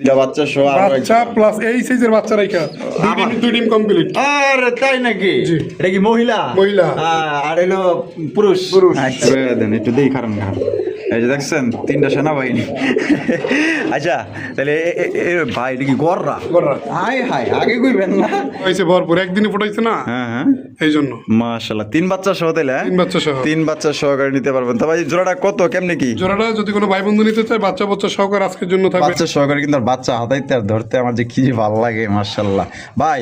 দুইটা বাচ্চা সহ বাচ্চা প্লাস এই সাইজের বাচ্চা রাইখা দুই টিম কমপ্লিট। আর তাই নাকি? জি। এটা কি মহিলা? মহিলা। আর এলো পুরুষ। পুরুষ। আচ্ছা দেন একটু দেই খারাপ খারাপ। এই যে দেখছেন তিনটা সেনাবাহিনী। আচ্ছা তাহলে ভাই এটা কি গররা? গররা। হাই হাই আগে কইবেন না? হয়েছে ভরপুর, একদিনে ফুটাইছে না, হ্যাঁ হ্যাঁ এই জন্য। মাশাআল্লাহ তিন বাচ্চা সহ তাইলে? তিন বাচ্চা সহ। তিন বাচ্চা সহকারে নিতে পারবেন। তো ভাই জোড়াটা কত কেমনে কি? জোড়াটা যদি কোনো ভাই বন্ধু নিতে চায় বাচ্চা বাচ্চা সহকারে আজকের জন্য থাকবে। বাচ্চা সহকারে কিন্তু আর বাচ্চা হাতাইতে আর ধরতে আমার যে কি ভালো লাগে মাশাআল্লাহ। ভাই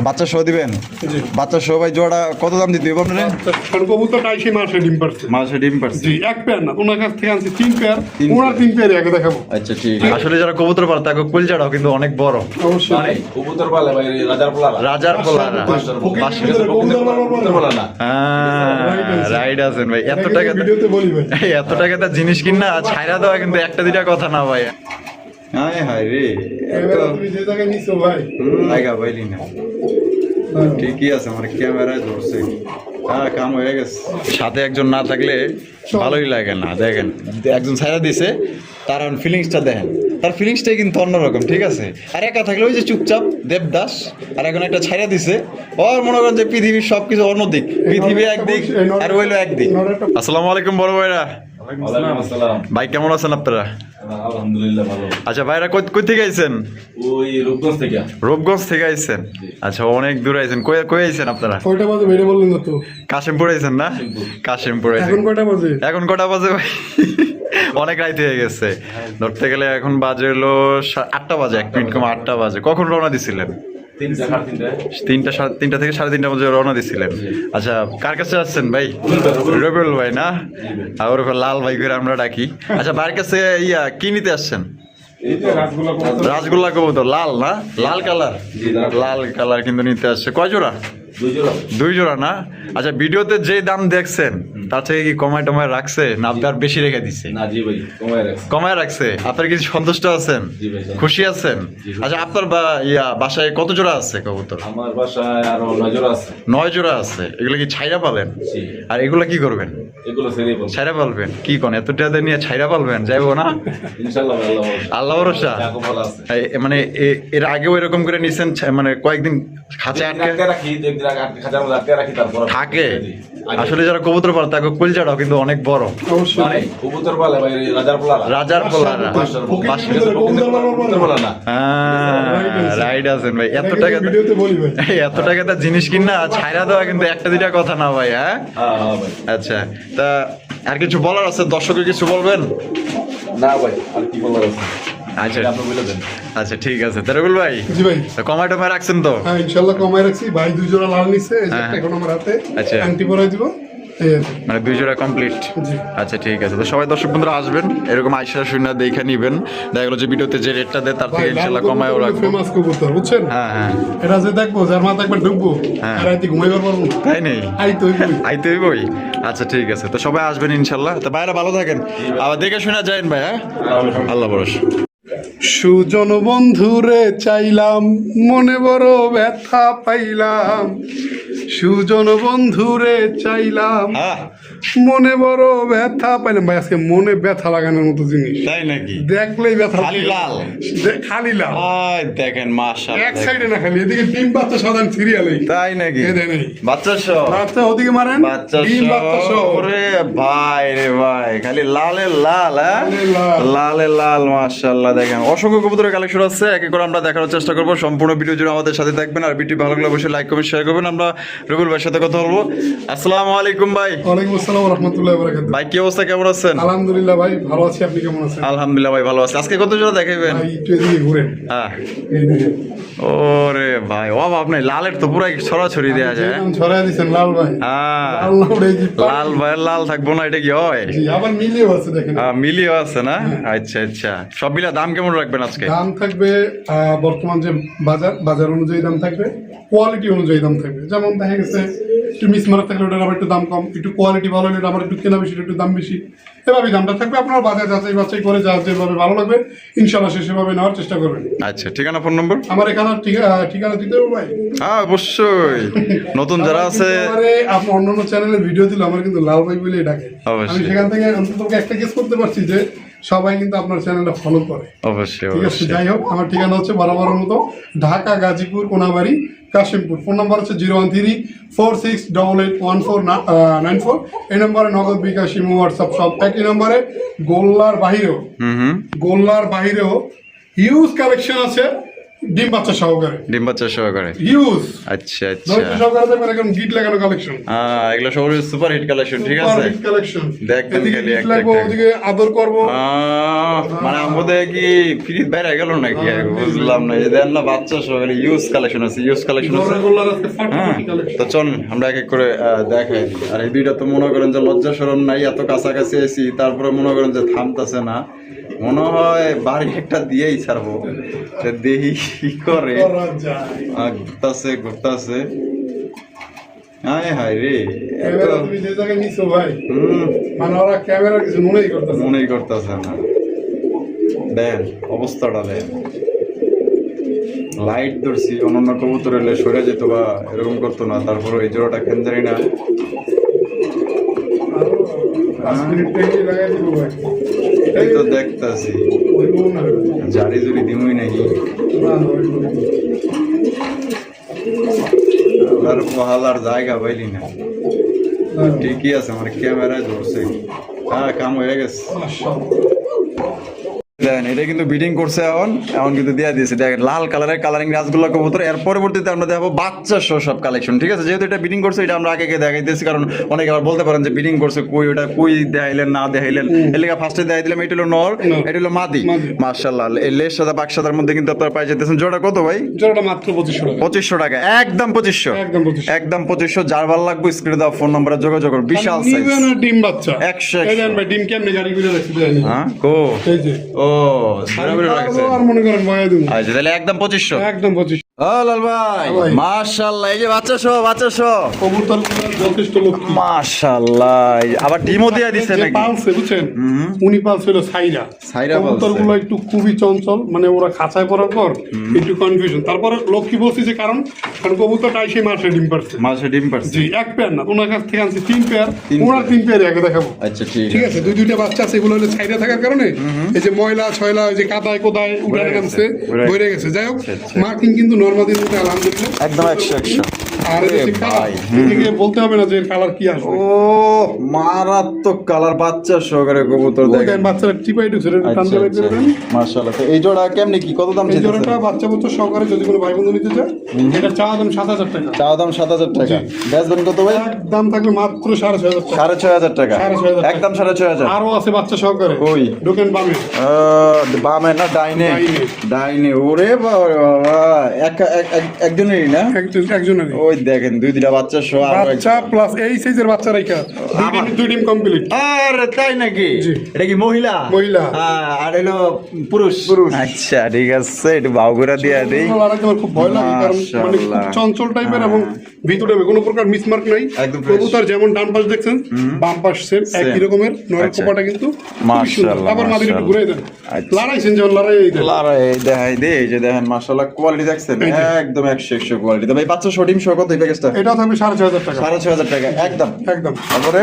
বাচ্চা সহ দিবেন? জি। বাচ্চা সহ ভাই জোড়া কত দাম দিতে হবে আপনারা? কবুতরটা আইসে মাসে ডিম পারছে। মাসে ডিম পারছে? জি, এক পেয়ার না, ওনার কাছ থেকে আনছি তিন পেয়ার, ওনার তিন পেয়ার আগে দেখাবো। আচ্ছা ঠিক আছে। আসলে যারা কবুতর পালে তাকে কুলজাটাও কিন্তু অনেক বড়। অবশ্যই। কবুতর পালে ভাই রাজার পোলারা। রাজার পোলারা। কবুতর পালা না। রাইড আছেন ভাই। এত টাকা ভিডিওতে বলি ভাই। এত টাকা তার জিনিস কিনা ছাইরা দেওয়া কিন্তু একটা দুইটা কথা না ভাই। হায় হায় রে এবারে তুমি যে জায়গায় নিছো ভাই, লাগা ভাইলি না ঠিকই আছে আমার ক্যামেরায় ধরছে। হ্যাঁ কাম হয়ে গেছে। সাথে একজন না থাকলে ভালোই লাগে না। দেখেন একজন ছাইরা দিছে তার ফিলিংসটা দেখেন, তার ফিলিংসটাই কিন্তু অন্যরকম। ঠিক আছে, আর একা থাকলে ওই যে চুপচাপ দেবদাস, আর এখন একটা ছাইরা দিছে ওর মনে করেন যে পৃথিবীর সবকিছু অন্যদিক, পৃথিবী একদিক আর হইলো একদিক। আসসালামু আলাইকুম বড় ভাইরা। ওয়ালাইকুম আসসালাম। ভাই কেমন আছেন আপনারা? আলহামদুলিল্লাহ ভালো। আচ্ছা ভাইরা কই থেকে আইছেন? ওই রূপগঞ্জ থেকে। রূপগঞ্জ থেকে আইছেন? আচ্ছা অনেক দূর আইছেন। কই আইছেন আপনারা? কয়টা বাজে বেড়ে বললেন না তো? কাশিমপুর আইছেন না? কাশিমপুর আইছেন। এখন কয়টা বাজে? এখন কটা বাজে ভাই? অনেক রাইত হয়ে গেছে। ধরতে গেলে এখন বাজে হলো 8টা বাজে, 1 মিনিট কম 8টা বাজে। কখন রওনা দিছিলেন? 3টা থেকে 3:30 বাজে রওনা দিছিলেন। আচ্ছা কার কাছে আসছেন ভাই? রবিউল ভাই না? আর ওর লাল ভাই করে আমরা ডাকি। আচ্ছা ভাইয়ের কাছে কি নিতে আসছেন? রাসগোল্লা কবুতর লাল না? লাল কালার? লাল কালার কিন্তু নিতে আসছে। কয় জোড়া? 2 জোড়া না? আচ্ছা ভিডিওতে যে দাম দেখছেন তার থেকে কি কমায় টমায় রাখছে না আপনি আর বেশি রেখে দিচ্ছে? না জি ভাই কমায় রাখছে। আপনার কি সন্তুষ্ট আছেন? জি ভাই। খুশি আছেন? আচ্ছা আপনার বাসায় কত জোড়া আছে কবুতর? আমার বাসায় আরো 9 জোড়া আছে। 9 জোড়া আছে। এগুলো কি ছাইরা পালেন? জি। আর এগুলো কি করবেন? এগুলো ছেড়ে বল। ছাইরা পালবেন? কি কোন এত টাকা নিয়ে ছাইরা পালবেন? যাইবো না? ইনশাআল্লাহ ভালো হবে। আল্লাহ ভরসা। যাকো ভালো আছে। মানে এর আগেও এরকম করে নিছেন মানে কয়েকদিন খাঁচায় আটকে রাখি, একদিন আগে খাঁচার মধ্যে আটকে রাখি, তারপর থাকে? আসলে যারা কবুতর পালে তাকে কুলজাটাও কিন্তু অনেক বড়। অবশ্যই। কবুতর পালে ভাই রাজার পোলারা। রাজার পোলারা। কবুতর পালা না। রাইড আছেন ভাই। এত টাকা ভিডিওতে বলি ভাই। এত টাকা তার জিনিস কিনা ছাইরা দেওয়া কিন্তু একটা দুইটা কথা না ভাই। হ্যাঁ হ্যাঁ ভাই। আচ্ছা তা আর কিছু বলার আছে? দর্শকের কিছু বলবেন? না ভাই আর কি বলার আছে? আচ্ছা আপনি বলে দেন। আচ্ছা ঠিক আছে। তেরগুল ভাই জি ভাই। কমায় টমায় রাখছেন তো? হ্যাঁ ইনশাআল্লাহ কমায় রাখছি ভাই। 2 জোড়া লাল নিছে, এই যে হ্যাঁ। একটা এখন আমার হাতে। আচ্ছা। আংটি পরাই দিব, এই আর কি। মানে 2 জোড়া কমপ্লিট? জি। আচ্ছা ঠিক আছে। তো সবাই দর্শক বন্ধুরা আসবেন, এরকম আইসা শুনে দেখে নিবেন। দেখা গেলো যে ভিডিওতে যে রেটটা দেয় তার থেকে ইনশাল্লাহ কমায়ও রাখবো। ফেমাস কবুতর বুঝছেন? হ্যাঁ হ্যাঁ এটা যে দেখবো যার মাথা একবার ঢুকবো হ্যাঁ। আর রাইতে ঘুমাইবার পারবো না। তাই নেই? আইতো বই। আচ্ছা ঠিক আছে। তো সবাই আসবেন ইনশাল্লাহ। তো ভাইরা ভালো থাকেন, আবার দেখে শুনে যাইন ভাই। হ্যাঁ আল্লাহ ভরসা। সুজন বন্ধুরে চাইলাম, মনে বড় ব্যথা পাইলাম। সুজন বন্ধুরে চাইলাম, হ্যাঁ মনে বড় ব্যথা পাইলাম। ভাই আজকে মনে ব্যথা লাগানোর মতো জিনিস, তাই নাকি? দেখলেই ব্যথা খালি লাগে। লাল? খালি লাল। দেখেন মাশাআল্লাহ। এক সাইডে না, খালি এদিকে ডিম বাচ্চা সাধারণ সিরিয়ালে। তাই নাকি? নেই বাচ্চা সহ? বাচ্চা ওদিকে মারেন, বাচ্চা ডিম বাচ্চা সহ। ওরে ভাই রে ভাই, খালি লালের লাল। হ্যাঁ লালের লাল। লালের লাল মাশাআল্লাহ। দেখেন অসংখ্য কবুতরের কালেকশন আছে, এক এক করে আমরা দেখার চেষ্টা করবো। সম্পূর্ণ ভিডিও জুড়ে আমাদের সাথে থাকবেন। আর ভিডিও ভালো লাগলে অবশ্যই লাইক কমেন্ট শেয়ার করবেন। আমরা রবিউল ভাইয়ের সাথে কথা বলবো। আসসালামু আলাইকুম ভাই। ওয়ালাইকুম আসসালাম ওয়া রাহমাতুল্লাহি ওয়া বারাকাতুহু। ভাই কি অবস্থা, কেমন আছেন? আলহামদুলিল্লাহ ভাই ভালো আছি, আপনি কেমন আছেন? আলহামদুলিল্লাহ ভাই ভালো আছে। আজকে কত জোড়া দেখাইবেন? ভাই একটু এদিকে ঘুরেন। হ্যাঁ এই দিকে। ওরে ভাই ও আপনি লালের তো পুরাই ছড়াছড়ি দেওয়া যায়। যেরকম ছড়াই দিছেন লাল ভাই। হ্যাঁ লাল না উড়ে কি পারে? লাল ভাইয়ের লাল থাকবো না, এটা কি হয়? জি, আবার মিলিয়েও আছে দেখেন। মিলিও আছে না? আচ্ছা আচ্ছা। সব মিলা দাম কেমন রাখবেন আজকে? দাম থাকবে বর্তমান যে বাজার অনুযায়ী দাম থাকবে, কোয়ালিটি অনুযায়ী দাম থাকবে। যেমন দেখা গেছে একটু মিসমার্ক থাকলে ওটার আবার একটু দাম কম, একটু কোয়ালিটি ভালো হলে আমার একটু কেনা বেশি, একটু দাম বেশি, এভাবেই দামটা থাকবে। আপনার বাজার যাচাই বাছাই করে যা যেভাবে ভালো লাগবে ইনশাআল্লাহ সেভাবে নেওয়ার চেষ্টা করবেন। আচ্ছা ঠিকানা ফোন নম্বর? আমার এখানে ঠিকানা দিতে হবে ভাই। হ্যাঁ অবশ্যই। নতুন যারা আছে আপনি অন্যান্য চ্যানেলে ভিডিও দিলে আমার কিন্তু লাল ভাই বলে ডাকে। অবশ্যই। আমি সেখান থেকে অন্তত একটা কেস করতে পারছি যে সবাই কিন্তু আপনার চ্যানেলটা ফলো করে। অবশ্যই ঠিক আছে, অবশ্যই। যাই হোক আমার ঠিকানা হচ্ছে বরাবরের মতো ঢাকা, গাজীপুর, কোনাবাড়ি, কাশিমপুর। ফোন নাম্বার হচ্ছে 01346881494। এই নম্বরে নগদ, বিকাশ, ইমো, হোয়াটসঅ্যাপ সব একই নম্বরে। গোল্লার বাহিরেও হিউজ কালেকশন আছে ডিম বাচ্চা সহকারে। ডিম বাচ্চা সহকারে। হিউজ আচ্ছা আচ্ছা। ধৈর্য সহকারে দেখবেন একদম গিট লাগানো কালেকশন। এগুলো সব সুপার হিট কালেকশন, ঠিক আছে। কালেকশন দেখবেন খালি একটা লাগবো, একটা। ওদিকে আদর করবো। মানে আমাদের কি ফ্রিজ বাইরে গেল নাকি? বুঝলাম না। এই দেন না বাচ্চা সহকারে ইউজ কালেকশন আছে, ইউজ কালেকশন আছে। গোল্লার আছে হ্যাঁ, ফাটাফাটি কালেকশন। তো চল আমরা এক এক করে দেখাই দিই। আর এই দুইটা তো মনে করেন যে লজ্জা শরম নাই, এত কাছাকাছি এসি তারপরে মনে করেন যে থামতাছে না। মনে হয় বাড়ি একটা দিয়েই ছাড়বো। তো দেখি কি করে। করা যায়। ঘুরতাছে ঘুরতাছে। হায় হায় রে, এত ক্যামেরা তুমি যে জায়গায় নিছো ভাই, হুম, মানে ওরা ক্যামেরা কিছু মনেই করতেছে না। মনেই করতেছে না। দেন অবস্থাটা দেন। লাইট ধরছি, অন্যান্য কবুতর এলে সরে যেত বা এরকম করতো না। তারপরে এই জোড়াটা কেন জানি না। 5 মিনিট টাইম লাগাই দিব ভাই। এই তো দেখতাছি ওইগুলো না, জারি জুরি দিমই নাকি। না, ওইগুলো না। আর বহালার জায়গা পাইলি না। ঠিকই আছে, আমার ক্যামেরায় ধরছে। হ্যাঁ, কাম হয়ে গেছে। মাশাআল্লাহ। দেন এটা কিন্তু বিডিং করছে, এখন এখন কিন্তু দিয়ে দিয়েছে। দেখেন লাল কালারের কালারিং রাসগোল্লা কবুতর। এর পরবর্তীতে আমরা দেখাবো বাচ্চা সহ সব কালেকশন, ঠিক আছে। যেহেতু এটা বিডিং করছে, এটা আমরা আগে দেখাইতেছি, কারণ অনেকে আবার বলতে পারেন যে বিডিং করছে কই, ওটা কই দেখাইলেন না দেখাইলেন। এর লিগে ফার্স্টে দেখাই দিলাম। এটা হলো নর, এটা হলো মাদি। মাশাআল্লাহ, এই লেস সাদা পাক সাদার মধ্যে কিন্তু আপনারা পাই যেতেছেন। জোড়া কত ভাই? জোড়াটা মাত্র 2500 টাকা। 2500 টাকা, একদম 2500, একদম 2500। একদম 2500। যার ভালো লাগবে স্ক্রিনে দেওয়া ফোন নম্বরে যোগাযোগ করুন। বিশাল সাইজ। নিবেন আর ডিম বাচ্চা 100। এই দেন ভাই, ডিম কেমনে গাড়ি করে রাখছি দেন। হ্যাঁ কো, এই যে ও বরাবর রাখছে। আর মনে করেন বয়া দিন। আচ্ছা, তাহলে একদম 2500। একদম 2500। ও লাল ভাই, ভাই। মাশাআল্লাহ, এই যে বাচ্চা সহ কবুতর যথেষ্ট লক্ষ্মী। মাশাআল্লাহ। আবার ডিমও দিয়ে দিছে যে নাকি? পালছে বুঝছেন, উনি পালছে হলো সাইরা। সাইরা পালছে। কবুতর গুলো একটু খুবই চঞ্চল, মানে ওরা খাঁচায় পড়ার পর একটু কনফিউশন। তারপরে লক্ষ্মী বলছি যে কারণ কবুতরটা এসে মাসে ডিম পারছে। মাসে ডিম পারছে। জি, এক পেয়ার না, ওনার কাছ থেকে আনছি 3 পেয়ার। তিন ওনার পেয়ার। 3 পেয়ার আগে দেখাবো। আচ্ছা ঠিক ঠিক আছে। আছে, দুইটা বাচ্চা আছে, এগুলো হলো ছাইরা থাকার কারণে এই যে ময়লা ছয়লা, ওই যে কাদায় কোদায় উঠানে নামছে, ভরে গেছে। যাই হোক, মার্কিং কিন্তু নর্মাদির মধ্যে আলহামদুলিল্লাহ একদম 100। আর এই যে কালার, এদিকে বলতে হবে না যে কালার কি আসবে। ও মারাত্মক কালার, বাচ্চা সহকারে কবুতর ওই দেখেন। দেন বাচ্চারা টিপাই ঢুকছে, এটা টান দিয়ে বের করে দেন। মাশাআল্লাহ। তো এই জোড়া কেমনে কি, কত দাম এই চাইতেছেন? জোড়াটা বাচ্চা বুচ্চা সহকারে যদি কোনো ভাই বন্ধু নিতে চায়, এটা চাওয়া দাম 7000 টাকা। চাওয়া দাম 7000 টাকা। বেচবেন কত ভাই? দাম থাকবে মাত্র 6500 টাকা। 6500 টাকা, 6500 টাকা। একদম 6500। আরো আছে বাচ্চা সহকারে। ওই। ঢোকেন বামে। বামে না ডাইনে? ডাইনে। ডাইনে। ওরে বাবা, একজনেরই না? একজনেরই ওই দেখেন দুইটা বাচ্চা সহ আরো বাচ্চা প্লাস এই সাইজের বাচ্চা রাইখা দুই ডিম কমপ্লিট। আর তাই নাকি? জি। এটা কি মহিলা? মহিলা। আর এলো পুরুষ। আচ্ছা ঠিক আছে, একটু বাউগুড়া দিয়ে দেই। লড়াইতে আমার খুব ভয় লাগে, কারণ মানে খুব মাশাআল্লাহ। চঞ্চল টাইপের এবং ভিতরে কোনো প্রকার মিসমার্ক নাই। একদম fresh। কবুতর যেমন ডান পাশ দেখছেন, বাম পাশ সেম একই রকমের। নরের আচ্ছা। কোপাটা কিন্তু খুবই মাশাআল্লাহ, সুন্দর। আবার মাদির একটু ঘুরে দেন। আচ্ছা। লড়াইছেন যেমন লড়াই দেন। লারাই দেখাই দে, এই যে দেখেন মাশাআল্লাহ কোয়ালিটি দেখছেন, এই যে। একদম 100 কোয়ালিটি। তবে এই বাচ্চা শটিং সহ কত এই প্যাকেজটা? এটাও থাকবে 6500 টাকা। 6500 টাকা একদম। একদম। তারপরে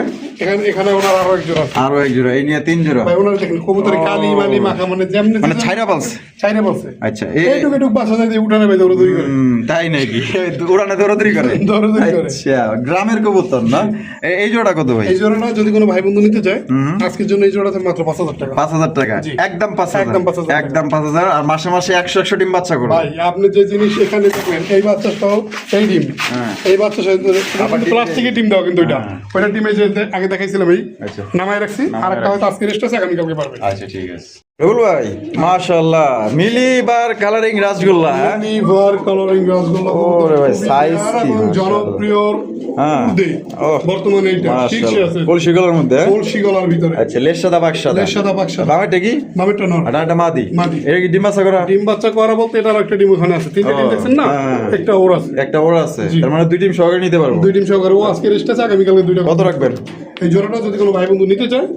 এখানে ওনার আরো এক জোড়া আছে। আরো এক জোড়া, এই নিয়ে 3 জোড়া। ভাই ওনার দেখেন কবুতরের কালি মালি মাখা, মানে যেমনি মানে ছাইরা পালছে। চাইনা বলছে। আচ্ছা এইটুকু একটু বাসা যাই উঠানে বেঁধে ওরা তৈরি করে। তাই নাকি? উড়ানে দৌড়াদৌড়ি করে? দৌড়াদৌড়ি করে। আচ্ছা, গ্রামের কবুতর না? এই জোড়া কত ভাই? এই জোড়াটা যদি কোনো ভাই বন্ধু নিতে চায়, আজকের জন্য এই জোড়াতে মাত্র 5000 টাকা। 5000 টাকা, জি। একদম 5000। একদম 5000 টাকা। একদম 5000। আর মাসে মাসে 100 ডিম বাচ্চা করবে। ভাই আপনি যে জিনিস এখানে দেখলেন, এই বাচ্চা সহ এই ডিম, হ্যাঁ। এই বাচ্চা সহ আবার ডিম প্লাস্টিকের ডিম দেওয়া কিন্তু এটা। হ্যাঁ। ওইটা ডিমে যে আগে দেখাইছিলাম এই আচ্ছা। নামায় রাখছি, নামায় আর একটা হয়তো আজকে রেস্ট আছে, আগামীকালকে পারবে। আচ্ছা ঠিক আছে। রুল ভাই মাশাআল্লাহ, মিলিবার কালারিং রাসগোল্লা। হ্যাঁ? Liver colouring rasgulla. ওরে ভাই, size কি, এবং মাশাআল্লাহ। জনপ্রিয় হ্যাঁ। দুধে ওহ। বর্তমানে এইটা শীর্ষে আছে। কলসি গলার মধ্যে? কলসি গলার ভিতরে। আচ্ছা, লেস সাদা বাক সাদা। লেস সাদা বাক সাদা। বামেরটা কি? মামিটা নর। আর একটা মাদি। মাদি। এটা কি ডিম বাচ্চা করা? ডিম বাচ্চা করা বলতে এটার একটা ডিম ওখানে আছে। তিনটা ডিম ও, দেখছেন না? হ্যাঁ। একটা ওর আছে। একটা ওর আছে, জি। তার মানে 2 ডিম সহকারে নিতে পারবো। 2 ডিম সহকারে। ও আজকে রেস্ট আছে, আগামীকালকে 2টা। কত রাখবেন? এই জোড়াটা যদি কোনো ভাই বন্ধু নিতে চায়,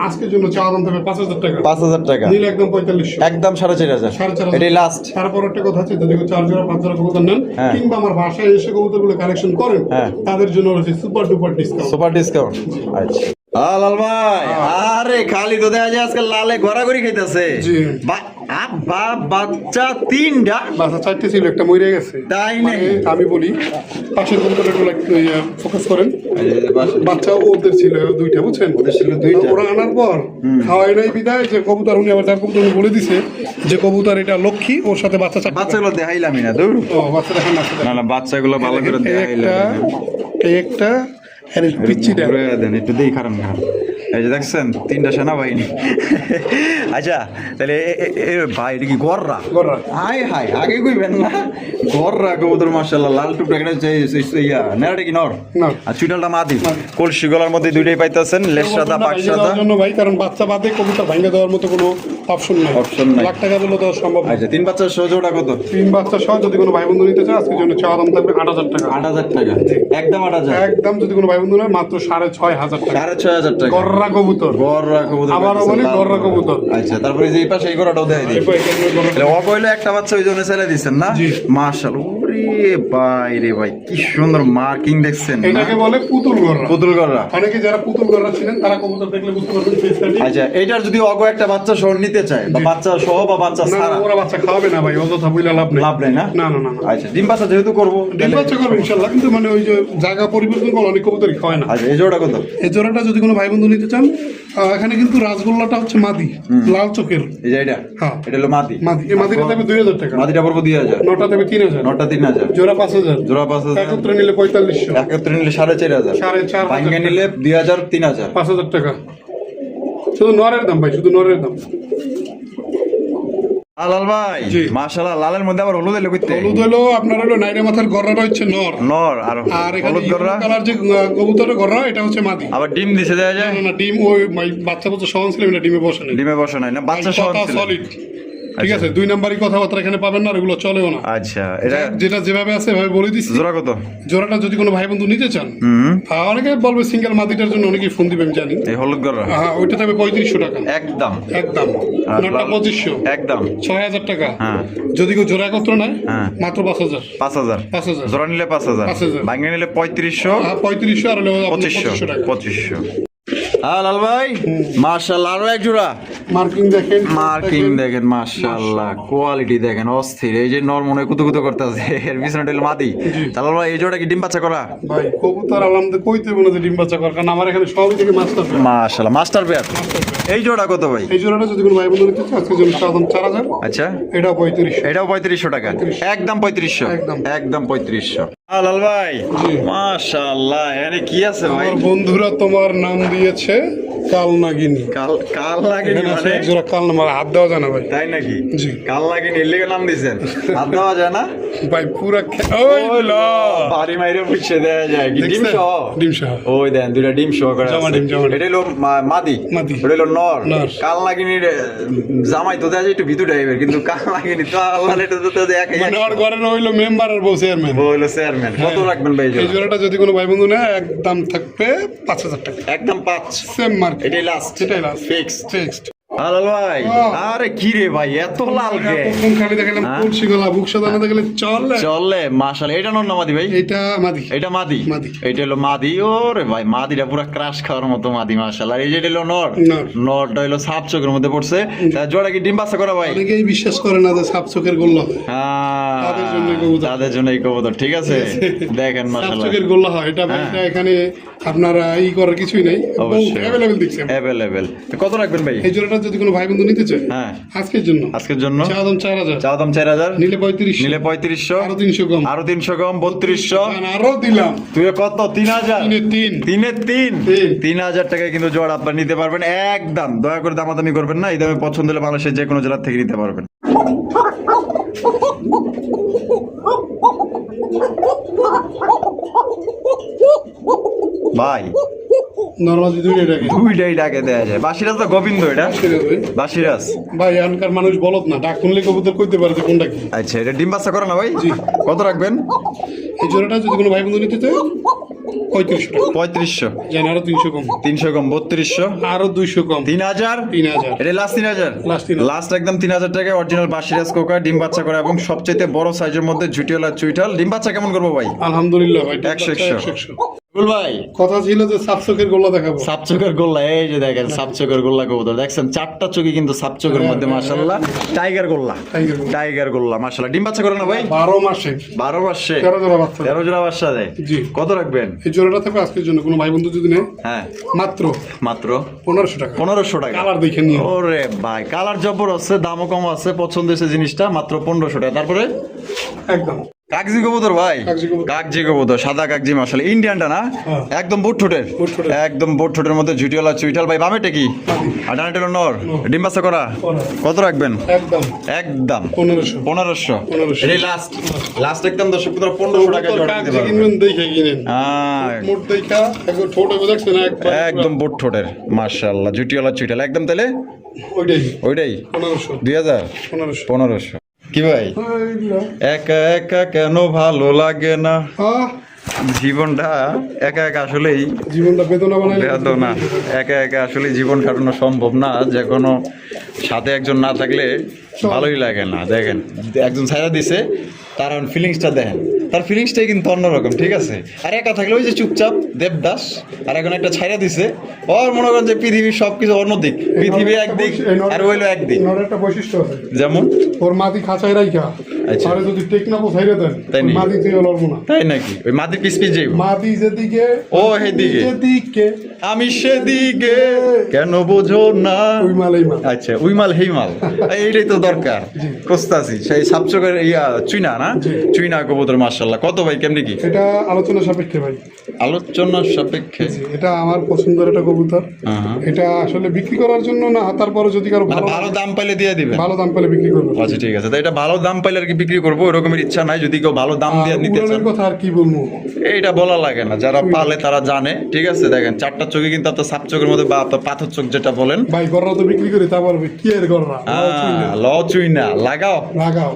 আজকের জন্য চাওয়া দাম থাকবে 5000 টাকা। 5000 টাকা, নিলে একদম 4500। একদম 4500। 4500। এটাই লাস্ট। তারপর একটা কথা আছে, যদি কেউ 4 জোড়া 5 জোড়া কবুতর নেন, হ্যাঁ। কিংবা আমার বাসায় এসে কবুতরগুলো কালেকশন করেন, হ্যাঁ। তাদের জন্য রয়েছে super duper discount. Super discount. আচ্ছা লাল ভাই, আরে খালি তো দেখা যায় আজকাল লালে ঘোরাঘুরি খাইতেছে। জি। বাচ্চা 3টা, বাচ্চা 4টে ছিল, একটা মরে গেছে। তাই নাকি? আমি বলি পাশের কবুতরগুলো একটু ফোকাস করেন। বাচ্চা ওদের ছিল 2টা, বুঝছেন? ওরা আনার পর খাওয়াই নাই বিদায় যে কবুতর, উনি আবার যার কবুতর উনি বলে দিছে যে কবুতর এটা লক্ষ্মী, ওর সাথে বাচ্চা 4টা। বাচ্চাগুলো দেখাইলামই না দূর। ও বাচ্চা দেখেন না, না না, বাচ্চাগুলো ভালো করে দেখাইলাম। একটা পিচ্চিটা দেন একটু দেই, খারাপ খারাপ। এই যে দেখছেন 3টা সেনাবাহিনী। আচ্ছা তাহলে ভাই এটা কি গররা? গররা। হাই হাই, আগে কইবেন না। গররা কবুতর মাশাআল্লাহ, লাল টুকরা কেটে ইয়া নেড়াটা কি নর? না। আর চুইটালটা মাদি। কলসি গলার মধ্যে দুইটাই পাইতাছেন, লেজ সাদা পাক সাদা। জন্য ভাই, কারণ বাচ্চা বাদে কবুতর ভাঙে দেওয়ার মতো কোনো অপশন নাই। অপশন নাই। লাখ টাকা বলে দেওয়া সম্ভব না। আচ্ছা 3 বাচ্চার সহজোটা কত? 3 বাচ্চা সহ যদি কোনো ভাই বন্ধু নিতে চায় আজকের জন্য চাওয়া দাম থাকবে 8,000 টাকা। 8,000 টাকা একদম 8,000। একদম যদি কোনো ভাই বন্ধু নেয় মাত্র 6,500 টাকা। 6,500 টাকা। গররা কবুতর। গররা কবুতর। আবারও বলি গররা কবুতর। আচ্ছা তারপরে যে এই পাশে এই গররাটাও দেখাই দিই। তাহলে ও কইলো একটা বাচ্চা ওই জন্য ছেড়ে দিচ্ছেন না? জি। মাশাআল্লাহ, ওরে ভাই রে ভাই, কি সুন্দর মার্কিং দেখছেন না? এটাকে বলে পুতুল গররা। পুতুল গররা। অনেকে যারা পুতুল গররা ছিলেন তারা কবুতর দেখলে বুঝতে পারবেন ফেস কাটি। আচ্ছা এইটার যদি অগো একটা বাচ্চা সহ নিতে চায়, বা বাচ্চা সহ বা বাচ্চা না ছাড়া, ওরা বাচ্চা খাওয়াবে না ভাই, অযথা বইলা লাভ নেই। লাভ নেই না? না না না না। আচ্ছা ডিম বাচ্চা যেহেতু করবো, ডিম বাচ্চা করবে ইনশাল্লাহ, কিন্তু মানে ওই যে জায়গা পরিবর্তন করলে অনেক কবুতরই খায় না। আচ্ছা এই জোড়া কত? এই জোড়াটা যদি কোনো ভাই বন্ধু নিতে চান, এখানে কিন্তু রাসগোল্লাটা হচ্ছে মাদি, লাল চোখের। এই যে এটা? হ্যাঁ। এটা হলো মাদি। মাদি, এই মাদিটা দেবে 2,000 টাকা। মাদিটা পড়বো 2,000। নটা দেবে 3,000। নটা 3,000। জোড়া 5,000। জোড়া 5,000। একত্রে নিলে 4500। একত্রে নিলে 4,500। 4,500 ভাঙ্গে নিলে 2,000 3,000। 5,000 টাকা শুধু নরের দাম ভাই, শুধু নরের দাম। লাল ভাই জি। মাশাআল্লাহ, লালের মধ্যে আবার হলুদ এলো কইতে? হলুদ হলো আপনার হলো নাইরা মাথার গররাটা হচ্ছে নর, নর, আর আর এখানে হলুদ গররা কালার যে কবুতরের গররা এটা হচ্ছে মাদি। আবার ডিম দিছে দেয়া যায়? না না, ডিম ওই বাচ্চা সহন ছিল না, ডিমে বসে নেই। ডিমে বসে নাই না, বাচ্চা সহ ছিল। সলিড। ঠিক আছে, 2 নাম্বারই কথাবার্তা এখানে পাবেন না, আর এগুলো চলেও না। আচ্ছা এটা যেটা যেভাবে আছে ভাবে বলে দিচ্ছি। জোড়া কত? জোড়াটা যদি কোনো ভাই বন্ধু নিতে চান, অনেকে বলবে সিঙ্গেল মাদিটার জন্য অনেকেই ফোন দিবে, আমি জানি। এই হলুদ গররা হ্যাঁ, ওইটা থাকবে 3500 টাকা একদম। একদম। আর নটা লাল? 2500 একদম 6,000 টাকা। হ্যাঁ। যদি কেউ জোড়া একত্র নেয় হ্যাঁ। মাত্র 5,000। 5,000। 5,000। জোড়া নিলে 5,000। 5,000। ভাঙ্গে নিলে 3,500। 3500 আর হলো আপনার 2500 টাকা। 2500। হ্যাঁ লাল ভাই মাশাআল্লাহ, আরো এক জোড়া মার্কিং দেখেন, মার্কিং দেখেন মাশাআল্লাহ, কোয়ালিটি দেখেন অস্থির। এই যে নর মনে কুতু কুতু করতেছে, এর পিছনে হলো মাদি। তাহলে ভাই এই জোড়া কি ডিম বাচ্চা করা? ভাই কবুতর আলহামদুলিল্লাহ কইতে মনে যে ডিম বাচ্চা করার, কারণ আমার এখানে সবই থেকে মাস্টার। মাশাআল্লাহ মাস্টার পেয়ার। এই জোড়া কত ভাই? এই জোড়াটা যদি কোনো ভাই বন্ধু নিতে চায় আজকে জন্য দাম 4,000। আচ্ছা এটাও 3500। এটাও 3500 টাকা একদম 3500 একদম। একদম 3500। লাল ভাই জি। মাশাআল্লাহ, এখানে কি আছে ভাই? আমার বন্ধুরা তোমার নাম দিয়েছে কালনাগিনী। কাল কাল লাগে এখানে আছে মানে? এক জোড়া কাল, আমার হাত দেওয়া যায় না ভাই। তাই নাকি? জি। কাল লাগে নিলে নাম দিছেন, হাত দেওয়া যায় না? ভাই পুরা ওই ল বাড়ি মাইরে পুষে দেয়া যায় কি? ডিম দেখছেন? সহ? ডিম সহ। ওই দেন দুইটা ডিম সহ করে জমা আছে। ডিম, জমা ডিম। এটা হলো মাদি। মাদি। এটা হলো নর। নর। কাল লাগিনির জামাই তো দেয়া যায় একটু ভিতু টাইপের, কিন্তু কাল লাগিনি তো আল্লাহ এটা তো একই মানে আমার ঘরের হইলো মেম্বার আর বউ চেয়ারম্যান। হলো চেয়ারম্যান। কত রাখবেন ভাই? এই জোড়াটা যদি কোনো ভাই বন্ধু নেয় একদম থাকবে 5,000 টাকা। একদম 5। Same market. এটাই লাস্ট। এটাই লাস্ট। ফিক্সড। ফিক্সড। হ্যালো ভাই, আরে কি রে ভাই এত লাল কে? প্রথম খালি দেখালাম হ্যাঁ? তুলসী গলা, বুক সাদা না দেখলে চলে। চলে মাশাআল্লাহ। এটা নর না মাদি ভাই? এটা মাদি। এটা মাদি। মাদি। এটা হলো মাদি। ওরে ভাই মাদিটা পুরো ক্রাশ খাওয়ার মতো মাদি মাশাআল্লাহ। এই যে এটা হলো নর। নর। নরটা হলো সাপ চোখের মধ্যে পড়ছে। তা জোড়া কি ডিম বাচ্চা করা ভাই? অনেকেই বিশ্বাস করে না যে সাপ চোখের গোল্লা হয়। হ্যাঁ, তাদের জন্য এই কবুতর। তাদের জন্য এই কবুতর। ঠিক আছে দেখেন সাপ মাশাআল্লাহ চোখের গোল্লা হয় এটা ভাই, হ্যাঁ। এটা এখানে আপনারা করার কিছুই নেই, অবশ্যই অ্যাভেলেবেল দেখছেন। অ্যাভেলেবেল। কত রাখবেন ভাই? এই জোড়াটা যদি কোনো ভাই বন্ধু নিতে চায় হ্যাঁ আজকের জন্য, আজকের জন্য চাওয়া দাম 4,000, চাওয়া দাম 4,000, নিলে 3500, নিলে 3500, আরো 300 কম, আরো 300 কম 3200, আর আরো দিলাম তুই কত? 3,000। 3 তিনে তিন তিন। 3,000 টাকায় কিন্তু জোড়া আপনার নিতে পারবেন একদম। দয়া করে দামাদামি করবেন না, এই দামে পছন্দ হলে বাংলাদেশের যে কোনো জেলার থেকে নিতে পারবেন। ভাই নরমালি দুইটাই ডাকে। দুইটাই ডাকে দেয়া যায়। বাসিরাজ তো গোবিন্দ, এটা বাসিরাজ। ভাই এখনকার মানুষ বলত না, ডাক শুনলে কবুতর কইতে পারে যে কোনটা কি। আচ্ছা এটা ডিম বাচ্চা করে না ভাই? জি। কত রাখবেন? এই জোড়াটা যদি কোনো ভাই বন্ধু নিতে চায় 3500 টাকা, 3500, জান আরো 300 কম, 300 কম 3200, আরো 200 কম, 3,000, 3,000, এটা লাস্ট 3,000, Last 3,000 লাস্ট একদম 3,000 টাকায় অরিজিনাল বাসিরাজ কোকা ডিম বাচ্চা করা এবং সবচেয়ে বড় সাইজের মধ্যে ঝুটিওয়ালা চুইটাল। ডিম বাচ্চা কেমন করবো ভাই? আলহামদুলিল্লাহ ভাই 100, 100। 100। রুবেল ভাই কথা ছিল যে সাত চোখের গোল্লা দেখাবো। সাপ চোখের গোল্লা, এই যে দেখেন সাপ চোখের গোল্লা কবুতর দেখছেন, চারটা চোখই কিন্তু সাপ চোখের মধ্যে মাশাআল্লাহ টাইগার গোল্লা, টাইগার গোল্লা। টাইগার গোল্লা মাশাআল্লাহ। ডিম বাচ্চা করে না ভাই? 12 মাসে 12 মাসে 13 জোড়া বাচ্চা। 13 জোড়া বাচ্চা দেয়। জি। কত রাখবেন? এই জোড়াটা থাকবে আজকের জন্য, কোনো ভাই বন্ধু যদি নেয় হ্যাঁ মাত্র মাত্র 1500 টাকা। 1500 টাকা। কালার দেখে নিও। ওরে ভাই কালার জবর আছে, দামও কম আছে, পছন্দ হয়েছে জিনিসটা, মাত্র 1500 টাকা। তারপরে একদম কাগজি কবুতর ভাই, কাগজি কবুতর। কাগজি কবুতর, সাদা কাগজি মাশাআল্লাহ, ইন্ডিয়ানটা না? হ্যাঁ। একদম বুট ঠোঁটের, বুট ঠোঁটের। একদম বুট ঠোঁটের মধ্যে ঝুটিওয়ালা চুইটাল। ভাই বামেটা কি? আর ডানাটা হলো নর। ডিম বাচ্চা করা? করা। কত রাখবেন? একদম একদম 1500। 1500। 1500 এটাই লাস্ট, লাস্ট একদম দর্শক বন্ধুরা 1500 টাকা জোড়া দিতে কাগজি পারবেন। কিনবেন দেখে কিনেন। হ্যাঁ, মোট দেখা একবার ঠোঁট হবে দেখছেন একদম বুট ঠোঁটের মাশাআল্লাহ, ঝুটিওয়ালা চুইটাল একদম। তাহলে ওইটাই ওইটাই 1500 2000 1500। 1500। কি ভাই একা একা কেন ভালো লাগে না? জীবনটা একা একা আসলেই জীবনটা বেদনা বানাই বেদনা, একা একা আসলে জীবন কাটানো সম্ভব না, যে কোনো সাথে একজন না থাকলে ভালোই লাগে না। দেখেন একজন ছায়া দিছে, তার ফিলিংসটা দেখেন, তার ফিলিংসটাই কিন্তু অন্যরকম, ঠিক আছে? আর একা থাকলে ওই যে চুপচাপ দেবদাস, আর এখন একটা ছায়া দিছে, ওর মনে করেন যে পৃথিবীর সবকিছু অন্যদিক, পৃথিবী একদিক আর হইলো একদিক। নর একটা বৈশিষ্ট্য আছে, যেমন ওর মাটি খাঁচায় রাইখা আচ্ছা। আরে যদি টেক না পোছাইরে দেন তাই নি? মাটি থেকে লড়বো না। তাই নাকি? ওই মাটির পিস পিস যাইব, মাটি যেদিকে ও হেদিকে, যেদিকে আমি সেদিকে, কেন বোঝো না? ওই মালেই মাল। আচ্ছা উই মাল হেই মাল, এইটাই তো দরকার। খুঁজতাছি সেই সাপচকের ইয়া চুইনা না, চুইনা কবুতর মাশাআল্লাহ। কত ভাই কেমনি কি? এটা আলোচনা সাপেক্ষে ভাই, আলোচনা সাপেক্ষে। এটা আমার পছন্দের একটা কবুতর। হ্যাঁ। এটা আসলে বিক্রি করার জন্য না, তারপরে যদি কারো মানে ভালো ভালো দাম পাইলে দিয়ে দিবে। ভালো দাম পেলে বিক্রি করবো। আচ্ছা ঠিক আছে, তো এটা ভালো দাম পাইলে আর কি বিক্রি করবো, ওরকমের ইচ্ছা নাই। যদি কেউ ভালো দাম দিয়ে নিতে চান, উড়ানের কথা আর কি বলবো, এইটা বলা লাগে না, যারা পালে তারা জানে, ঠিক আছে? দেখেন চারটা চোখে কিন্তু আপনার সাপ চোখের মধ্যে বা আপনার পাথর চোখ যেটা বলেন, ভাই গররা তো বিক্রি করি, তারপর কি এর গররা ল চুইনা লাগাও। লাগাও।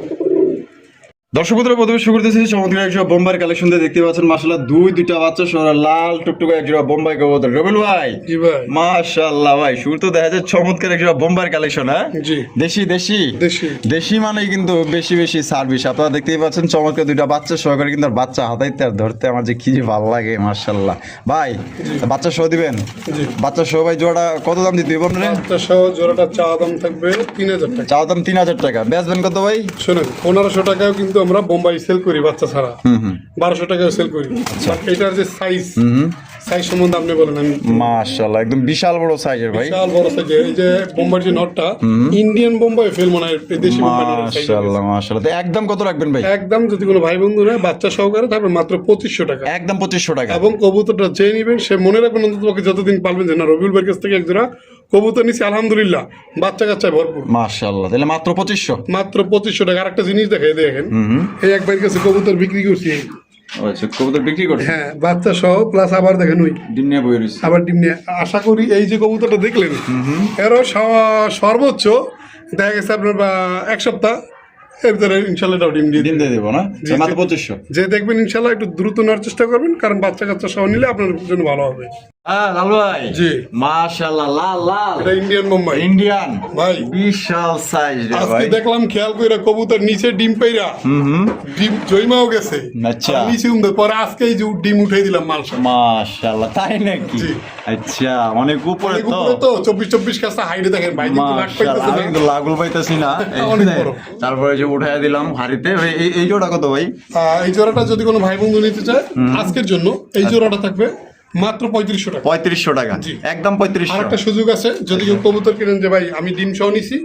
দর্শক বন্ধুরা প্রথমে শুরু করতেছি চমৎকার একজোড়া বোম্বাই কালেকশন দিয়ে, দেখতে পাচ্ছেন মাশাআল্লাহ দুইটা বাচ্চা সহ লাল টুকটুকে একজোড়া বোম্বাই কবুতর। রবিল ভাই জি ভাই। মাশাআল্লাহ ভাই, শুরু তো দেখা যায় চমৎকার একজোড়া বোম্বাই কালেকশন। হ্যাঁ জি। দেশি দেশি দেশি দেশি মানেই কিন্তু বেশি বেশি সার্ভিস। আপনারা দেখতেই পাচ্ছেন চমৎকার দুইটা বাচ্চা সহকারে, কিন্তু আর বাচ্চা হাতাইতে আর ধরতে আমার যে কি যে ভালো লাগে মাশাআল্লাহ। ভাই বাচ্চা সহ দিবেন? জি। বাচ্চা সহ ভাই জোড়া কত দাম দিতে হবে আপনারা? বাচ্চা সহ জোড়াটা চা দাম থাকবে 3000 টাকা। চাও দাম 3000 টাকা, বেচবেন কত ভাই? শোনেন 1500 টাকাও কিন্তু আমরা বোম্বাই সেল করি বাচ্চা ছাড়া, 1200 টাকাও সেল করি। বাট এটার যে সাইজ সম্বন্ধে আপনি বলেন। আমি মাশাআল্লাহ একদম বিশাল বড় সাইজের ভাই, বিশাল বড় সাইজের। এই যে বোম্বাইয়ের যে নটটা ইন্ডিয়ান বোম্বাই ফেল মনে হয়, এই দেশি বোম্বাই নটের size। মাশাআল্লাহ মাশাআল্লাহ। তো একদম কত রাখবেন ভাই? একদম যদি কোনো ভাই বন্ধু নেয় বাচ্চা সহকারে থাকবে মাত্র 2500 টাকা। একদম 2500 টাকা। এবং কবুতরটা যে নিবেন সে মনে রাখবেন অন্তত পক্ষে যতদিন পারবেন যে না রবিউল ভাইয়ের কাছ থেকে একজোড়া কবুতর নিছি আলহামদুলিল্লাহ, বাচ্চা কাচ্চায় ভরপুর। মাশাআল্লাহ, তাহলে মাত্র 2500। মাত্র 2500 টাকা। আরেকটা জিনিস দেখেন, এই এক ভাইয়ের কাছে কবুতর বিক্রি করছি। আচ্ছা কবুতর বিক্রি করছে? হ্যাঁ বাচ্চা সহ প্লাস আবার দেখেন ওই ডিম নিয়ে বই রইছে। আবার ডিম নিয়ে। আশা করি এই যে কবুতরটা দেখলেন এরও সর্বোচ্চ দেখা গেছে আপনার এক সপ্তাহ এর ভিতরে ইনশাল্লাহ এটাও ডিম দিয়ে ডিম দিয়ে দেবো না? জি, মাত্র জি। 2500। যে দেখবেন ইনশাল্লাহ একটু দ্রুত নেওয়ার চেষ্টা করবেন, কারণ বাচ্চা কাচ্চা সহ নিলে আপনার জন্য ভালো হবে। হ্যাঁ লাল ভাই। জি। মাশাআল্লাহ লাল লাল এটা ইন্ডিয়ান বোম্বাই ইন্ডিয়ান ভাই। বিশাল সাইজ রে আজকে ভাই। দেখলাম খেয়াল কইরা কবুতর নিচে ডিম পাইরা ডিম জয়মাও গেছে। আচ্ছা। আর নিচে উমদে পরে আজকে এই যে ডিম উঠাই দিলাম মালসা। মাশাআল্লাহ তাই নাকি? জি। আচ্ছা অনেক উপরে তো। উপরে তো 24 কাছে হাইটে দেখেন ভাই কিন্তু লাগ মাশাআল্লাহ, পাইতেছে আমি কিন্তু না। লাগুল পাইতেছি না। এই অনেক যে, বড়। তারপরে যে উঠায় দিলাম হাড়িতে। এই জোড়া কত ভাই? এই জোড়াটা যদি কোনো ভাই বন্ধু নিতে চায় আজকের জন্য এই জোড়াটা থাকবে মাত্র 3500 টাকা। 3500 টাকা। জি। একদম 3500। আরেকটা সুযোগ আছে, যদি কেউ কবুতর কিনেন যে ভাই আমি ডিম সহ নিছি,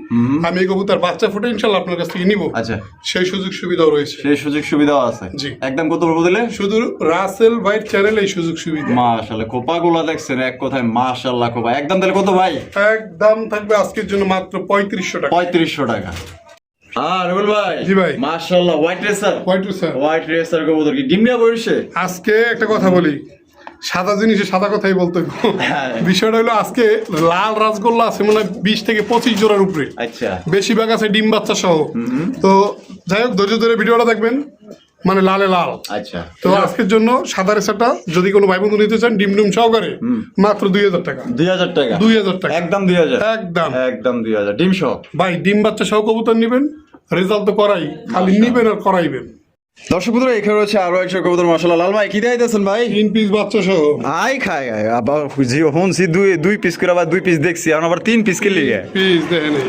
আমি এই কবুতর বাচ্চা ফুটে ইনশাল্লাহ আপনার কাছ থেকে নিব, আচ্ছা সেই সুযোগ সুবিধাও রয়েছে। সেই সুযোগ সুবিধাও আছে। জি। একদম কত বলবো দিলে? শুধু রাসেল ভাইয়ের চ্যানেলে এই সুযোগ সুবিধা। মাশাআল্লাহ কোপাগুলা দেখছেন এক কথায় মাশাআল্লাহ কোপা। একদম তাহলে কত ভাই? একদম থাকবে আজকের জন্য মাত্র 3500 টাকা। 3500 টাকা। রুবেল ভাই। জি ভাই। মাশাআল্লাহ white racer. White sir, white racer কবুতর কি ডিম নিয়ে বসে? আজকে একটা কথা বলি, সাদা জিনিসে সাদা কথাই বলতে হবে। হ্যাঁ। বিষয়টা হলো আজকে লাল রাসগোল্লা আছে মনে হয় 20 থেকে 25 জোড়ার উপরে, আচ্ছা বেশিরভাগ আছে ডিম বাচ্চা সহ। তো যাই হোক ধৈর্য ধরে ভিডিওটা দেখবেন, মানে লালে লাল। আচ্ছা তো আজকের জন্য সাদা রেসাটা যদি কোনো ভাই বন্ধু নিতে চান ডিম ডিম সহকারে মাত্র 2000 টাকা। 2000 টাকা। 2000 টাকা একদম 2000। একদম। একদম 2000 ডিম সহ। ভাই ডিম বাচ্চা সহ কবুতর নিবেন, রেজাল্ট তো করাই, খালি নিবেন আর করাইবেন। দর্শক বন্ধুরা, এখানে রয়েছে আরো একটা কবুতর। মাশাআল্লাহ, লাল ভাই কি দিতেছেন ভাই? 3 পিস বাচ্চা সহ। আই খায় আবার জিও হুনছি দুই পিস করে, আবার 2 পিস দেখছি, এখন আবার 3 পিস কে লিগে পিস দেখেন এই।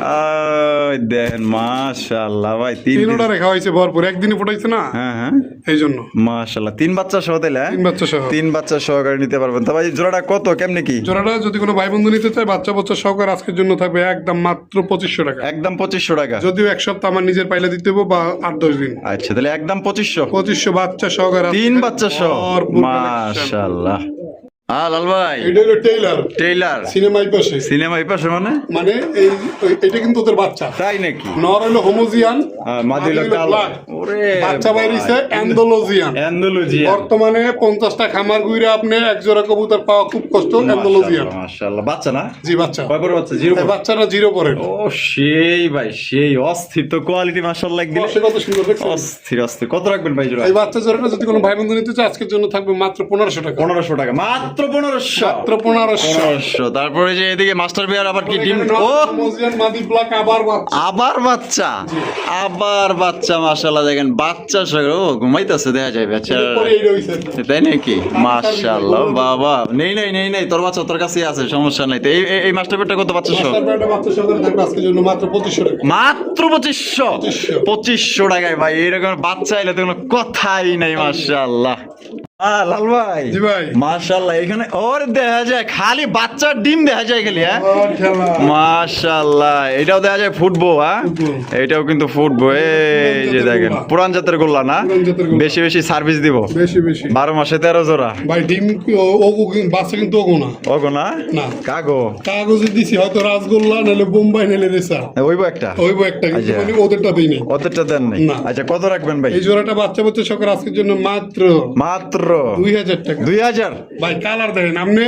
দেন মাশাআল্লাহ ভাই, 3 তিনটা রেখা হয়েছে ভরপুর, একদিনে ফুটাইছে না, হ্যাঁ হ্যাঁ এই জন্য। মাশাআল্লাহ, 3 বাচ্চা সহ তাইলে? 3 বাচ্চা সহ। 3 বাচ্চা সহকারে নিতে পারবেন। তো ভাই জোড়াটা কত, কেমনে কি? জোড়াটা যদি কোনো ভাই বন্ধু নিতে চায় বাচ্চা বাচ্চা সহকারে আজকের জন্য থাকবে একদম মাত্র 2500 টাকা। একদম 2500 টাকা। যদিও এক সপ্তাহ আমার নিজের পাইলে দিতে হবে বা 8-10 দিন। আচ্ছা, তাহলে একদম 2500। 2500 বাচ্চা সহকারে 3 বাচ্চা সহ। ভরপুর মাশাআল্লাহ। লাল ভাই, এটা হলো টেইলার। টেইলার সিনেমাই পাশে, সিনেমাই পাশে মানে? মানে এই এটা কিন্তু ওদের বাচ্চা। তাই নাকি? নর হলো হোমোজিয়ান, মাদি হলো কালো। ব্ল্যাক। ওরে বাচ্চা বাইরেছে অ্যান্ডোলজিয়ান। অ্যান্ডালুজিয়া। বর্তমানে 50টা খামার ঘুরে আপনি এক জোড়া কবুতর পাওয়া খুব কষ্ট। অ্যান্ডোলজিয়ান। মাশাআল্লাহ, বাচ্চা না? জি বাচ্চা। কয় পরে বাচ্চা? 0 এই বাচ্চাটা 0 পরে। ও সেই ভাই, সেই অস্থির তো কোয়ালিটি, মাশাআল্লাহ একদিন বয়সে কত সুন্দর দেখছেন? অস্থির অস্থির। কত রাখবেন ভাই জোড়া? এই বাচ্চা জোড়াটা যদি কোনো ভাই বন্ধু নিতে চায় আজকের জন্য থাকবে মাত্র 1500 টাকা। 1500 টাকা, মাত্র 1500। মাত্র 1500। তারপরে যে এদিকে মাস্টার বিয়ার আবার কি ডিম? ও হোমোজিয়ান মাদি ব্ল্যাক আবার বাচ্চা। আবার বাচ্চা, আবার বাচ্চা। মাশাআল্লাহ দেখেন বাচ্চা সহ ঘুমাইতেছে, দেখা যায় বাচ্চা, পরে এই রইছে। তাই নাকি? মাশাআল্লাহ বাবা, নেই নাই নেই নাই, তোর বাচ্চা তোর কাছে আছে, সমস্যা নাই। তো এই মাস্টার বিয়ারটা কত বাচ্চা সহ? মাস্টার ব্যান্ডটা বাচ্চা সহকারে থাকবে আজকের জন্য মাত্র 2500 টাকা। মাত্র 2500। 2500 টাকায় ভাই এরকম বাচ্চা এলে তো কোনো কথাই নাই। মাশাআল্লাহ। লাল ভাই, জি ভাই। মাশাআল্লাহ, এখানে ওর দেখা যায় খালি বাচ্চার ডিম দেখা যায় খালি। হ্যাঁ, মাশাআল্লাহ, এটাও দেখা যায় ফুটবো। হ্যাঁ, এটাও কিন্তু ফুটবো। এই যে দেখেন পুরান জাতের গোল্লা না? পুরান জাতের গোল্লা। বেশি বেশি সার্ভিস দিব, বেশি বেশি 12 মাসে 13 জোড়া। ভাই ডিম বাচ্চা কিন্তু ওগো না। ওগো না? না। কাগো কাগজে দিছি হয়তো রাসগোল্লা নাহলে বোম্বাই নাহলে রেসা। ওইবো একটা, ওইবো একটা, কিন্তু আচ্ছা। মানে ওদেরটা দেই নাই। ওদেরটা দেন নাই? না। আচ্ছা, কত রাখবেন ভাই? এই জোড়াটা বাচ্চা বাচ্চা সকার আজকের জন্য মাত্র মাত্র 2000 টাকা। 2000। ভাই কালার দেখেন, আপনি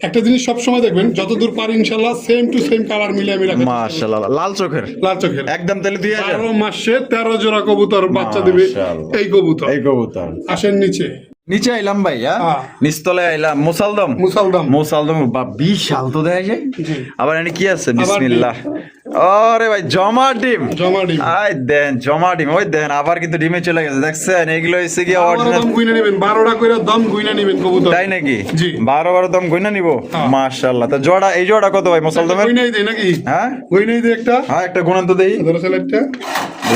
একটা জিনিস সবসময় দেখবেন যতদূর পারি ইনশাল্লাহ সেম টু সেম কালার মিলে আমি রাখি। মাশাআল্লাহ, লাল চোখের লাল চোখের একদম তাহলে 2000। 12 মাসে 13 জোড়া কবুতর বাচ্চা দিবে মাশাআল্লাহ। এই কবুতর। এই কবুতর আসেন নিচে, নিচে আইলাম ভাই। হ্যাঁ। নিচতলায় আইলাম। মুসালদম, মুসালদম। মুসালদম বা বিশাল তো দেখা যায়। জি। আবার এনে কি আছে? আবার বিসমিল্লাহ। আরে ভাই জমা ডিম, জমা ডিম। আই দেন জমা ডিম, ওই দেন আবার কিন্তু ডিমে চলে গেছে, দেখছেন? এগুলো হচ্ছে কি 12 অরিজিনাল? দম গুইনা নেবেন, 12টা কইরা দম গুইনা নেবেন কবুতর। তাই নাকি? জি। 12 দম গইনা নিব। হ্যাঁ। মাশাআল্লাহ। তো জোড়া, এই জোড়া কত ভাই মুসালদমের? গুইনাই দেই নাকি? হ্যাঁ গুইনাই দেই একটা। হ্যাঁ, একটা গুণান তো দেই। ধরো সেলেক্টটা।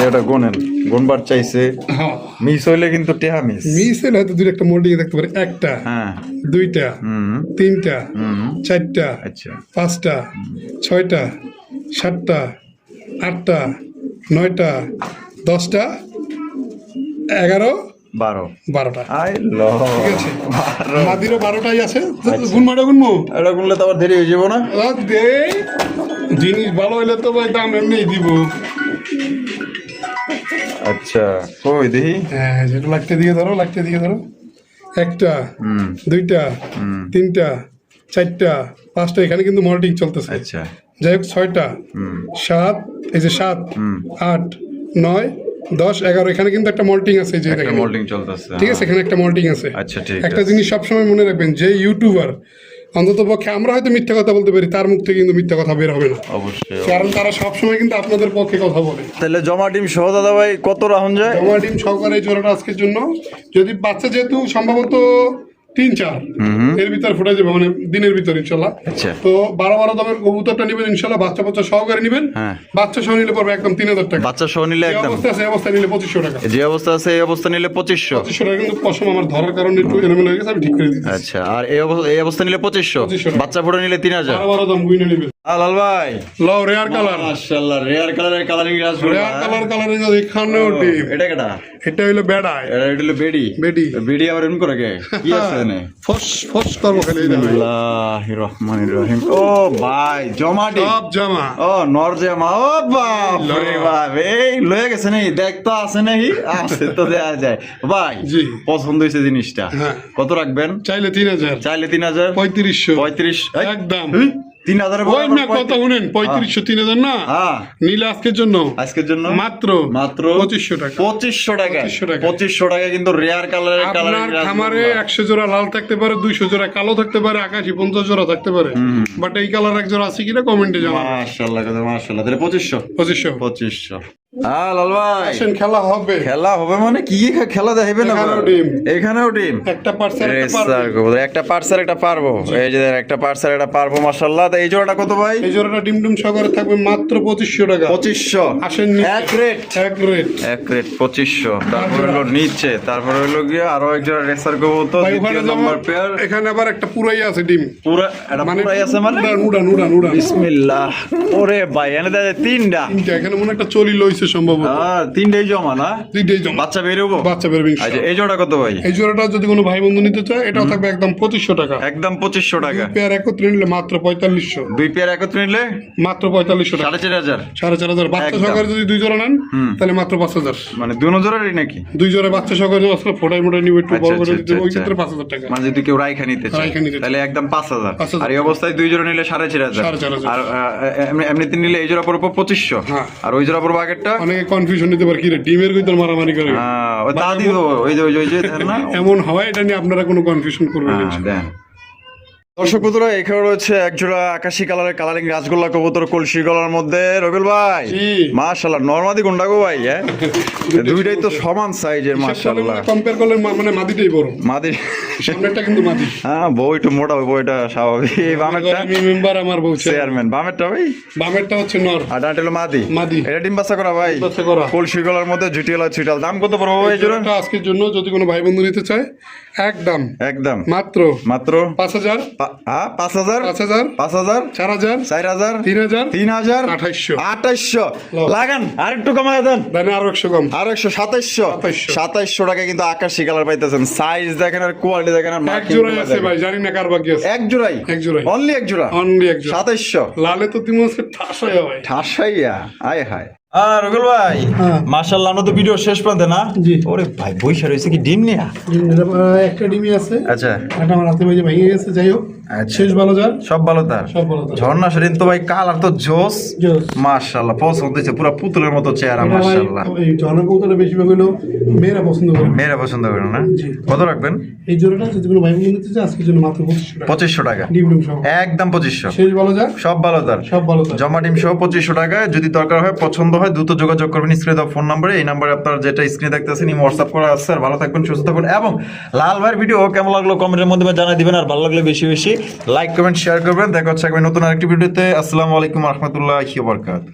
এটা গুনেন, গুনবার চাইছে, হ্যাঁ। মিস হইলে কিন্তু টেহা মিস। মিসেল হয়তো দুই একটা মোল্ডিং দেখতে পারে। একটা, হ্যাঁ। দুইটা, হুম। তিনটা, হুম। চারটা, আচ্ছা। 5টা, 6টা, 7টা, 8টা, 9টা, 10টা, 11, 12টা। আই লো। ঠিক আছে, মাদিরও 12টাই আছে। গুনমাটা গুনমো এটা গুনলে তো আবার দেরি হয়ে যাবো না? দে, জিনিস ভালো হইলে তো ভাই দাম এমনি দিব। আচ্ছা, কই দেখি। হ্যাঁ, যেটা লাগতে দিয়ে ধরো, লাগতে দিয়ে ধরো। একটা, হুম। দুইটা, হুম। তিনটা, 4টা, 5টা, এখানে কিন্তু মল্টিং চলতেছে। আচ্ছা। যাই হোক 6টা, হুম। 7, এই যে 7, হুম। 8, 9, 10, 11, এখানে কিন্তু একটা মল্টিং আছে। এই যে একটা দেখেন, মোল্ডিং চলতেছে। ঠিক আছে, এখানে একটা মল্টিং আছে। আচ্ছা, ঠিক একটা আছে। জিনিস সবসময় মনে রাখবেন, যে ইউটিউবার অন্তত পক্ষে, আমরা হয়তো মিথ্যা কথা বলতে পারি, তার মুখ থেকে কিন্তু মিথ্যা কথা বের হবে না, অবশ্যই। কারণ তারা সবসময় কিন্তু আপনাদের পক্ষে কথা বলে। তাহলে জমা ডিম সহ দাদা ভাই কত রাখুন যায়? জমা ডিম সহকারে এই জোড়াটা আজকের জন্য, যদি বাচ্চা যেহেতু সম্ভবত 3-4 এর ভিতর ফুটে যাবে, মানে দিনের ভিতর ইনশাল্লাহ। আচ্ছা। তো 12 দমের কবুতরটা নেবেন ইনশাল্লাহ, বাচ্চা বাচ্চা সহকারে নেবেন। হ্যাঁ। বাচ্চা সহ নিলে পড়বে একদম 3000 টাকা। বাচ্চা সহ নিলে এই একদম, অবস্থা আছে, এই অবস্থা নিলে 2500 টাকা। যে অবস্থা আছে এই অবস্থা নিলে 2500। 2500 টাকা কিন্তু পশম আমার ধরার কারণে একটু এলোমেলো হয়ে গেছে, আমি ঠিক করে দিচ্ছি। আচ্ছা, আর এই অবস্থা নিলে 2500। 2500 টাকা। বাচ্চা ফুটে নিলে 3000। 12 দম গুইনে নেবেন। লাল ভাই, লাও রেয়ার কালার, মাশাআল্লাহ, রেয়ার কালারের কালারিং রাসগোল্লা। রেয়ার কালারের এখানেও ডিম। এটা কেডা? এটা হইলো বেড়ায়, এটা হলো বেডি। বেডি। বেডি আবার এমন করে কে? কি আছে এনে? ফস ফস করবো খালি, এই দেখো। বিসমিল্লাহির রহমানির রহিম। ও ভাই জমা ডিম। সব জামা। ও নর জামা। ও বাপ রে বাপ, এই লয়ে গেছে নাকি? দেখ তো আছে নাকি? আছে তো, দেয়া যায় ভাই। জি। পছন্দ হয়েছে জিনিসটা। হ্যাঁ। কত রাখবেন? চাইলে 3000, চাইলে 3000। 3500, 35। একদম। 3000 ওই না কথা শুনেন, 3500, 3000 না হ্যাঁ, নিলে আজকের জন্য, আজকের জন্য মাত্র মাত্র 2500 টাকা। 2500 টাকা। 2500 টাকা। 2500 টাকা কিন্তু রেয়ার কালারের আপনার খামারে 100 জোড়া লাল থাকতে পারে, 200 জোড়া কালো থাকতে পারে, আকাশি 50 জোড়া থাকতে পারে, বাট এই কালার এক জোড়া আছে কিনা কমেন্টে জানাবেন। মাশাআল্লাহ, মাশাআল্লাহ। তাহলে 2500। 2500। 2500। হ্যাঁ লাল ভাই, আসেন খেলা হবে। খেলা হবে মানে কি খেলা দেখাবে না? এখানেও ডিম। এখানেও ডিম। একটা পার্সেল একটা পার্সার একটা পারবো, এই যে একটা পার্সার একটা পারবো মাশাআল্লাহ। তা এই জোড়াটা কত ভাই? এই জোড়াটা ডিম ডিম সহকারে থাকবে মাত্র 2500 টাকা। 2500। আসেন নিচে। এক রেট। এক রেট। এক রেট 2500। তারপর হলো নিচে, তারপর হলো গিয়ে আরো এক জোড়া রেসার কবুতর, ভাই দ্বিতীয় ওখানে যেমন নাম্বার পেয়ার। এখানে আবার একটা পুরাই আছে ডিম। পুরা এটা পুরাই আছে মানে? নুডা নুডা নুডা। বিসমিল্লাহ। ওরে ভাই এনে দেয় তিনটা। তিনটা, এখানে মনে হয় একটা চলি লইছে সম্ভবত। হ্যাঁ তিনটাই জমা না? তিনটাই জমা। বাচ্চা বেরোবো? বাচ্চা বেরোবে আচ্ছা ইনশাআল্লাহ। এই জোড়া কত ভাই? এই জোড়াটা যদি কোনো ভাই বন্ধু নিতে চায় এটাও থাকবে একদম 2500 টাকা। একদম 2500 টাকা। পেয়ার একত্রে নিলে মাত্র 4500। দুই পেয়ার একত্রে নিলে মাত্র 4500 টাকা। 4500। 4500। বাচ্চা একদম। সহকারে যদি 2 জোড়া নেন তাহলে মাত্র 5000। মানে দুনো জোড়ারই নাকি? 2 জোড়া বাচ্চা সহকারে আসলে ফোটাই মোটাই নিবে একটু বড় করে দিতে, ওই আচ্ছা। ক্ষেত্রে 5000 টাকা। মানে যদি কেউ রাইখা নিতে চায় রাইখা নিতে চায়। তাহলে একদম 5000। 5000 আর এই অবস্থায় দুই জোড়া নিলে 4500। 4500 আর এমনিতে নিলে এই জোড়া পড়বো 2500। হ্যাঁ। আর ওই জোড়া পড়বো আগেরটা। অনেকে কনফিউশন নিতে পারে কি রে ডিমের ভিতর মারামারি করে। ওই দাদি তো ওই যে দেন না? এমন হয় এটা নিয়ে আপনারা কোনো কনফিউশন করবেন না। হ্যাঁ, দেন। দর্শক বন্ধুরা, এখানে রয়েছে এক জোড়া আকাশি কালারের কালারিং রাজগোল্লা কবুতর কলসি গলার মধ্যে। রবিল ভাই জি। মাশাআল্লাহ, নরমাদি কোনটা গো ভাই? হ্যাঁ দুইটাই তো সমান সাইজের মাশাআল্লাহ। কম্পেয়ার করলে মানে মাদিটাই বড়। মাদি সামনেরটা কিন্তু মাদি। হ্যাঁ বউ একটু মোটা, বউটা স্বাভাবিক। এই বামেরটা আমি মেম্বার, আমার বউ ছেলে। চেয়ারম্যান। বামেরটা ভাই? বামেরটা হচ্ছে নর। আর ডানটা হলো মাদি। মাদি। এটা ডিম বাচ্চা করা ভাই? বাচ্চা করা। কলসি গলার মধ্যে ঝুটিয়ালা ছিটাল। দাম কত পড়বো ভাই এই জোড়া? এটা আজকের জন্য যদি কোনো ভাই বন্ধু নিতে চায় একদম একদম মাত্র মাত্র 5000। 5000 5000 5000 4000 4000 3000 3000 2800 2800 লাগান। আর একটু কমায় দেন। দেন আরো 100 কম। আর 2700 টাকা কিন্তু আকাশি কালার পাইতেছেন। সাইজ দেখেন আর কোয়ালিটি দেখেন আর এক marking জোড়াই গুলো আছে দেখেন। ভাই, জানি না কার বাকি আছে। এক জোড়াই? এক জোড়াই। অনলি এক জোড়া? অনলি এক জোড়া। 2700। লালে তো তুমি হচ্ছে ঠাসাই হয়। ঠাসাইয়া আয় হায়। আর রুবেল ভাই হ্যাঁ। মাশাআল্লাহ, আমরা তো ভিডিও শেষ প্রান্তে না? জি। ওরে ভাই বইসা রয়েছে কি ডিম নিয়া? একটা ডিমি আছে, আচ্ছা একটা আমার হাতে ভেঙে গেছে। যাই হোক আচ্ছা। শেষ ভালো যার সব ভালো তার? সব ভালো তার। ঝর্ণা শরীর তো ভাই কালার তো জোস জোস। মাশাআল্লাহ, পছন্দ হয়েছে পুরো পুতুলের মতো চেহারা এটা ভাই, মাশাআল্লাহ। এই ঝর্ণা কৌতলে বেশিরভাগ হলো মেয়েরা পছন্দ করে। মেয়েরা পছন্দ করে না? জি। কত রাখবেন? এই জোড়াটা যদি কোনো ভাই বন্ধু নিতে চায় আজকের জন্য মাত্র 2500 টাকা। 2500 টাকা। ডিম ডিম সহ একদম 2500। শেষ ভালো যার সব ভালো তার? সব ভালো তার। জমা ডিম সহ 2500 টাকায়। যদি দরকার হয়, পছন্দ হয়, দ্রুত যোগাযোগ করবেন স্ক্রিনে দেওয়া ফোন নাম্বারে। এই নাম্বারে আপনার যেটা স্ক্রিনে দেখতেছেন এই হোয়াটসঅ্যাপ করা আছে। আর ভালো থাকবেন, সুস্থ থাকবেন। এবং লাল ভাইয়ের ভিডিও কেমন লাগলো কমেন্টের মধ্যে জানাই দিবেন। আর ভালো লাগলে বেশি বেশি লাইক কমেন্ট শেয়ার করবেন। দেখা হচ্ছে একবার নতুন আরেকটি ভিডিওতে। আসসালামু আলাইকুম ওয়া রাহমাতুল্লাহি ওয়া বারাকাতুহু।